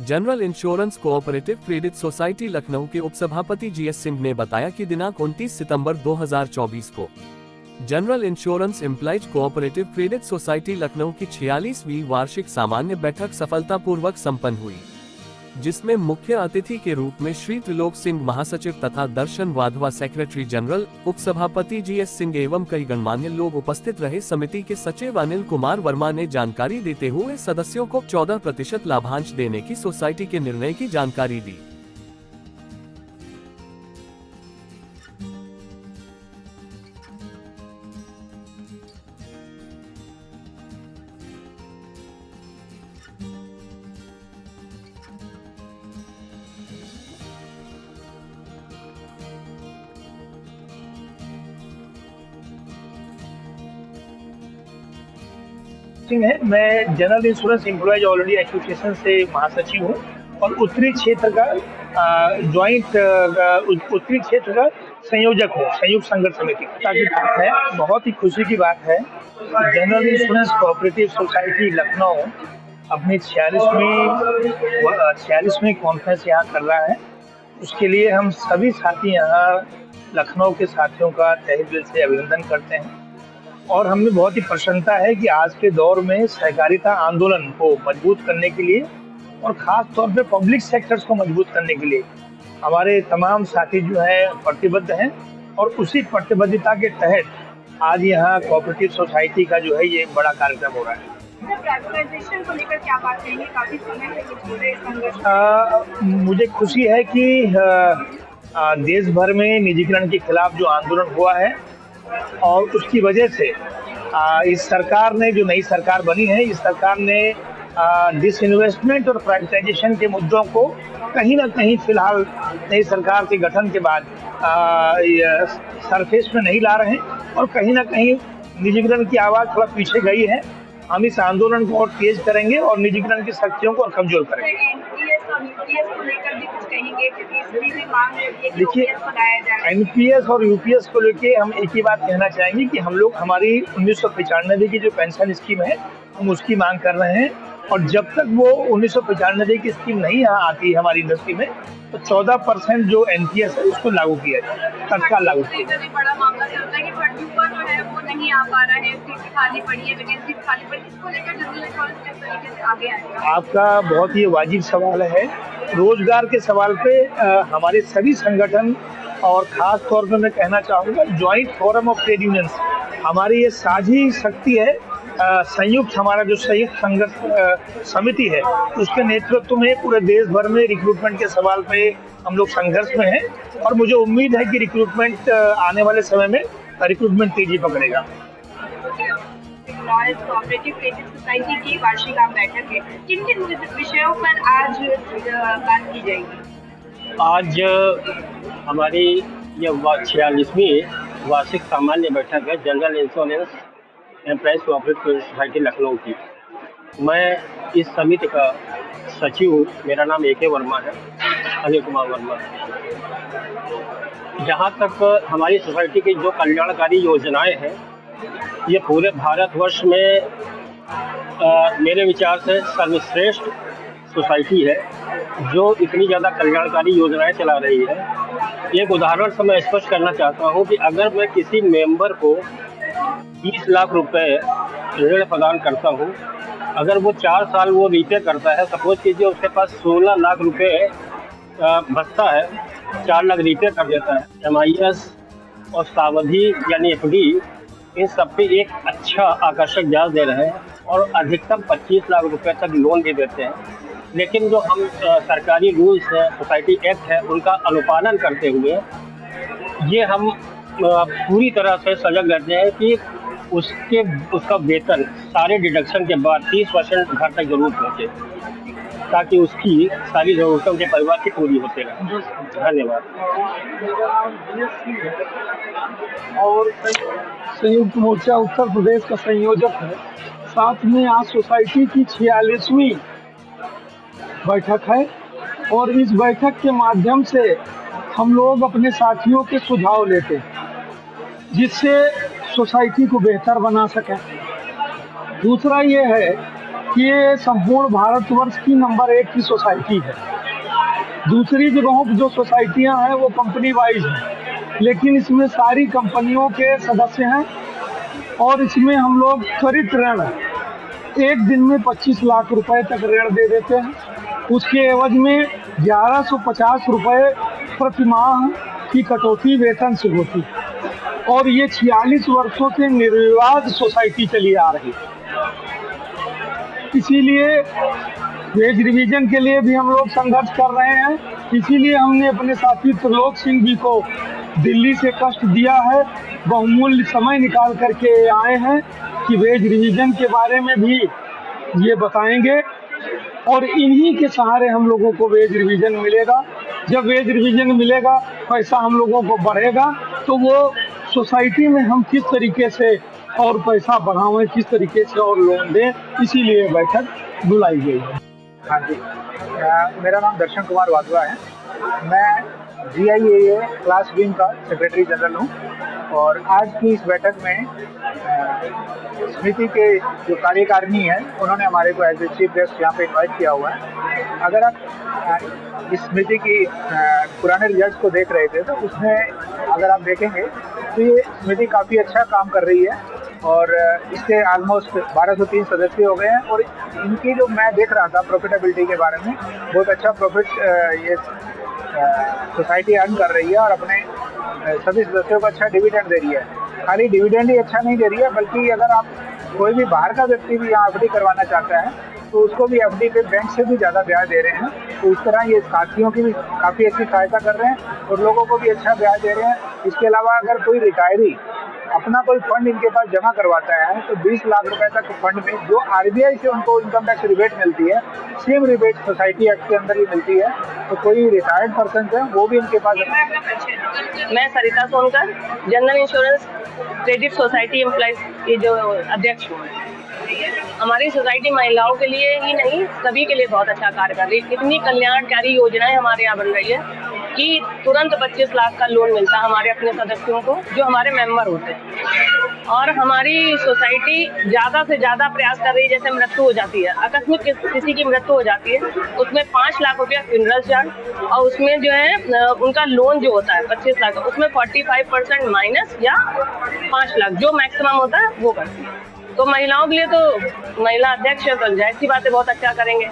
General insurance cooperative credit society Lucknow के उपसभापति GS Singh ने बताया कि दिनांक 29 सितंबर 2024 को general insurance employees cooperative credit society Lucknow की 46वीं वार्षिक सामान्य बैठक सफलतापूर्वक संपन्न हुई, जिसमें मुख्य अतिथि के रूप में श्री त्रिलोक सिंह महासचिव तथा दर्शन वाधवा सेक्रेटरी जनरल, उपसभापति जीएस सिंह एवं कई गणमान्य लोग उपस्थित रहे। समिति के सचिव अनिल कुमार वर्मा ने जानकारी देते हुए सदस्यों को 14% लाभांश देने की सोसाइटी के निर्णय की जानकारी दी। सिंह है। मैं general insurance employees all India association से महासचिव हूँ और उत्तरी क्षेत्र का उत्तरी क्षेत्र का संयोजक हूँ, संयुक्त संघर्ष समिति की बात है। बहुत ही खुशी की बात है, general insurance cooperative society Lucknow अपनी 46वीं कॉन्फ्रेंस यहाँ कर रहा है। उसके लिए हम सभी साथी यहाँ लखनऊ के साथियों का तहे दिल से अभिनंदन करते हैं और हमें बहुत ही प्रसन्नता है कि आज के दौर में सहकारिता आंदोलन को मजबूत करने के लिए और खास तौर पे पब्लिक सेक्टर्स को मजबूत करने के लिए हमारे तमाम साथी जो है प्रतिबद्ध हैं और उसी प्रतिबद्धता के तहत आज यहाँ कोऑपरेटिव सोसाइटी का जो है ये बड़ा कार्यक्रम हो रहा है। प्राइवेटाइजेशन को लेकर क्या बात कहेंगे? काफी समय से कुछ हो रहे संघर्ष। मुझे खुशी है कि देश भर में निजीकरण के खिलाफ जो आंदोलन हुआ है और उसकी वजह से इस सरकार ने, जो नई सरकार बनी है, इस सरकार ने डिसइन्वेस्टमेंट और प्राइवेटाइजेशन के मुद्दों को कहीं ना कहीं फिलहाल नई सरकार के गठन के बाद सरफेस में नहीं ला रहे हैं और कहीं ना कहीं निजीकरण की आवाज़ थोड़ा पीछे गई है। हम इस आंदोलन को और तेज करेंगे और निजीकरण की शक्तियों को और कमजोर करेंगे। देखिए, एनपीएस और यूपीएस को लेके हम एक ही बात कहना चाहेंगे कि हम लोग हमारी 1995 की जो पेंशन स्कीम है हम उसकी मांग कर रहे हैं और जब तक वो 1995 की स्कीम नहीं यहाँ आती है हमारी इंडस्ट्री में तो 14% जो एनपीएस है उसको लागू किया जाए, तत्काल लागू किया जाए। बड़ा मामला चलता है कि जो है वो नहीं आ पा रहा है, सीट खाली पड़ी है, वैकेंसी खाली पड़ी है, इसको लेकर जनरल इंश्योरेंस किस तरीके से आगे आएगा? आपका बहुत ही वाजिब सवाल है। रोजगार के सवाल पे हमारे सभी संगठन और खास तौर पे मैं कहना चाहूँगा joint forum of trade unions, हमारी ये साझी शक्ति है। संयुक्त हमारा जो संयुक्त संघर्ष समिति है उसके नेतृत्व में पूरे देश भर में रिक्रूटमेंट के सवाल पे हम लोग संघर्ष में हैं और मुझे उम्मीद है कि रिक्रूटमेंट आने वाले समय में रिक्रूटमेंट तेजी पकड़ेगा। कोऑपरेटिव क्रेडिट सोसाइटी की वार्षिक बैठक है, किन किन विषयों पर आज बात की जाएगी? आज हमारी ये 46वीं वार्षिक सामान्य बैठक है general insurance employees cooperative credit society Lucknow की। मैं इस समिति का सचिव हूँ। मेरा नाम AK वर्मा है, अनिल कुमार वर्मा। जहाँ तक हमारी सोसाइटी की जो कल्याणकारी योजनाएं हैं ये पूरे भारतवर्ष में मेरे विचार से सर्वश्रेष्ठ सोसाइटी है जो इतनी ज़्यादा कल्याणकारी योजनाएं चला रही है। एक उदाहरण से मैं स्पष्ट करना चाहता हूँ कि अगर मैं किसी मेंबर को 20 लाख रुपए ऋण प्रदान करता हूँ, अगर वो 4 साल वो रीपे करता है, सपोज कीजिए उसके पास 16 लाख रुपए बचता है, 4 लाख रीपे कर देता है, MIS और सावधि यानी FD इन सब पे एक अच्छा आकर्षक ब्याज दे रहे हैं और अधिकतम 25 लाख रुपए तक लोन भी देते हैं। लेकिन जो हम सरकारी रूल्स है, सोसाइटी एक्ट है, उनका अनुपालन करते हुए ये हम पूरी तरह से सजग रहते हैं कि उसका वेतन सारे डिडक्शन के बाद 30% घर तक जरूर पहुँचे ताकि उसकी सारी ज़रूरतों के परिवार की पूरी होते रहे। धन्यवाद। और संयुक्त मोर्चा उत्तर प्रदेश का संयोजक है। साथ में आज सोसाइटी की 46वीं बैठक है और इस बैठक के माध्यम से हम लोग अपने साथियों के सुझाव लेते हैं जिससे सोसाइटी को बेहतर बना सकें। दूसरा ये है कि ये संपूर्ण भारतवर्ष की नंबर 1 की सोसाइटी है। दूसरी जगहों पर जो सोसाइटियां हैं वो कंपनी वाइज हैं, लेकिन इसमें सारी कंपनियों के सदस्य हैं और इसमें हम लोग त्वरित ऋण एक दिन में 25 लाख रुपए तक ऋण दे देते हैं। उसके एवज में 1150 रुपए प्रति माह की कटौती वेतन से होती है और ये 46 वर्षों से निर्विवाद सोसाइटी चली आ रही है। इसीलिए वेज रिवीजन के लिए भी हम लोग संघर्ष कर रहे हैं। इसीलिए हमने अपने साथी त्रिलोक सिंह जी को दिल्ली से कष्ट दिया है, बहुमूल्य समय निकाल करके आए हैं कि वेज रिवीजन के बारे में भी ये बताएंगे और इन्हीं के सहारे हम लोगों को वेज रिवीजन मिलेगा। जब वेज रिवीजन मिलेगा, पैसा हम लोगों को बढ़ेगा, तो वो सोसाइटी में हम किस तरीके से और पैसा बढ़ावें, किस तरीके से और लोन दें, इसीलिए बैठक बुलाई गई है। हाँ जी, मेरा नाम दर्शन कुमार वाधवा है। मैं GIAA क्लास विंग का सेक्रेटरी जनरल हूँ और आज की इस बैठक में समिति के जो कार्यकारिणी है उन्होंने हमारे को एज ए चीफ गेस्ट यहाँ पे इनवाइट किया हुआ है। अगर आप इस समिति की पुराने रिजल्ट्स को देख रहे थे तो उसमें अगर आप देखेंगे तो ये समिति काफ़ी अच्छा काम कर रही है और इसके ऑलमोस्ट 1203 सदस्य हो गए हैं और इनकी जो मैं देख रहा था प्रॉफिटेबिलिटी के बारे में, बहुत अच्छा प्रॉफिट ये सोसाइटी अर्न कर रही है और अपने सभी सदस्यों को अच्छा डिविडेंड दे रही है। खाली डिविडेंड ही अच्छा नहीं दे रही है, बल्कि अगर आप कोई भी बाहर का व्यक्ति भी यहाँ FD करवाना चाहता है तो उसको भी FD पे बैंक से भी ज़्यादा ब्याज दे रहे हैं। तो इस तरह ये साथियों की भी काफ़ी अच्छी सहायता कर रहे हैं और लोगों को भी अच्छा ब्याज दे रहे हैं। इसके अलावा अगर कोई रिटायरी अपना कोई फंड इनके पास जमा करवाता है तो 20 लाख रुपए तक फंड में जो RBI से उनको इनकम टैक्स रिबेट मिलती है, सेम रिबेट सोसाइटी एक्ट के अंदर ही मिलती है। तो कोई रिटायर्ड पर्सन है वो भी इनके पास। मैं Sarita Sonkar, general insurance credit society employees की जो अध्यक्ष हूँ। हमारी सोसाइटी महिलाओं के लिए ही नहीं सभी के लिए बहुत अच्छा कार्य कर रही है। इतनी कल्याणकारी योजनाएं हमारे यहाँ बन रही है कि तुरंत 25 लाख का लोन मिलता है हमारे अपने सदस्यों को जो हमारे मेंबर होते हैं। और हमारी सोसाइटी ज़्यादा से ज़्यादा प्रयास कर रही है, जैसे मृत्यु हो जाती है, आकस्मिक किसी की मृत्यु हो जाती है, उसमें 5 लाख रुपया फ्यूनरल चार्ज और उसमें जो है उनका लोन जो होता है 25 लाख, उसमें 45% माइनस या 5 लाख जो मैक्सिमम होता है वो करती है। तो महिलाओं के लिए तो महिला अध्यक्ष है तो जाहिर सी बात है बहुत अच्छा करेंगे।